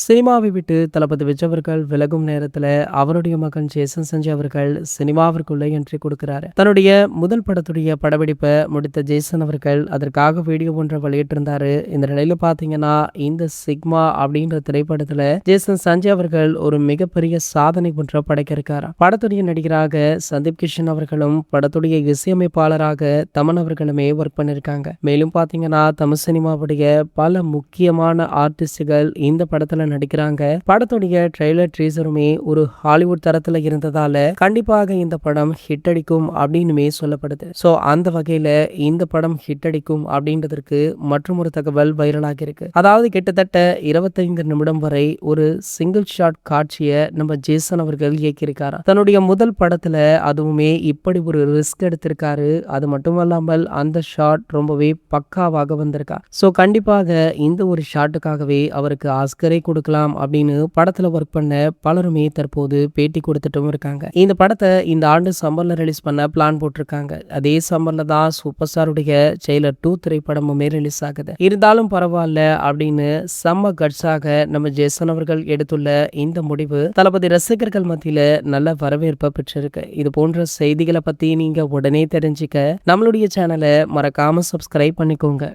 சினிமாவை விட்டு தளபதி விஜய் அவர்கள் விலகும் நேரத்துல அவருடைய மகன் ஜேசன் சஞ்சய் அவர்கள் சினிமாவிற்குள்ள என்ட்ரி கொடுக்கிறாரு. தன்னுடைய முதல் படத்துடைய படப்பிடிப்பை முடித்த ஜேசன் அவர்கள் அதற்காக வீடியோ ஒன்றை வெளியிட்டிருந்தாரு. இந்த நிலையில பாத்தீங்கன்னா இந்த சிக்மா அப்படின்ற திரைப்படத்துல ஜேசன் சஞ்சய் அவர்கள் ஒரு மிகப்பெரிய சாதனை ஒன்றை படைக்க இருக்காரு. படத்துடைய நடிகராக சந்தீப் கிஷன் அவர்களும் படத்துடைய இசையமைப்பாளராக தமன் அவர்களுமே ஒர்க் பண்ணிருக்காங்க. மேலும் பாத்தீங்கன்னா தமிழ் சினிமாவுடைய பல முக்கியமான ஆர்டிஸ்டுகள் இந்த படத்துல நடிக்கிறாங்க. படத்துடைய ட்ரெய்லர் ட்ரீசருமே ஒரு ஹாலிவுட் தரத்துல இருந்ததால கண்டிப்பாக இந்த படம் ஹிட் அடிக்கும் அப்படின்னுமே சொல்லப்படுது. சோ அந்த வகையில இந்த படம் ஹிட் அடிக்கும் அப்படின்றதற்கு மற்றும் ஒரு தகவல் வைரலாகி இருக்கு. அதாவது கிட்டத்தட்ட 25 நிமிடம் வரை ஒரு சிங்கிள் ஷாட் காட்சியை நம்ம ஜேசன் அவர்கள் இயக்கியிருக்காரு. தன்னுடைய முதல் படத்துல அதுவுமே இப்படி ஒரு ரிஸ்க் எடுத்திருக்காரு. அது மட்டுமல்லாமல் அந்த ஷாட் ரொம்பவே பக்காவாக வந்திருக்கா. சோ கண்டிப்பாக இந்த ஒரு ஷாட்டுக்காகவே அவருக்கு ஆஸ்கரை கொடுக்கலாம் அப்படின்னு படத்துல ஒர்க் பண்ண பலருமே தற்போது பேட்டி கொடுத்துட்டும் இருக்காங்க. இந்த படத்தை இந்த ஆண்டு சம்மர்ல ரிலீஸ் பண்ண பிளான் போட்டிருக்காங்க. அதே சம்மர்ல தான் சூப்பர் ஸ்டாருடைய ஜெயிலர் 2 திரைப்படமுமே ரிலீஸ் ஆகுது. இருந்தாலும் பரவாயில்ல அப்படின்னு செம்ம கட்ஸாக நம்ம ஜேசன் அவர்கள் எடுத்துள்ள இந்த முடிவு தளபதி ரசிகர்கள் மத்தியில நல்ல வரவேற்பை பெற்றிருக்கு. இது போன்ற செய்திகளை பத்தி நீங்க உடனே தெரிஞ்சுக்க நம்மளுடைய சேனலை மறக்காம சப்ஸ்கிரைப் பண்ணிக்கோங்க.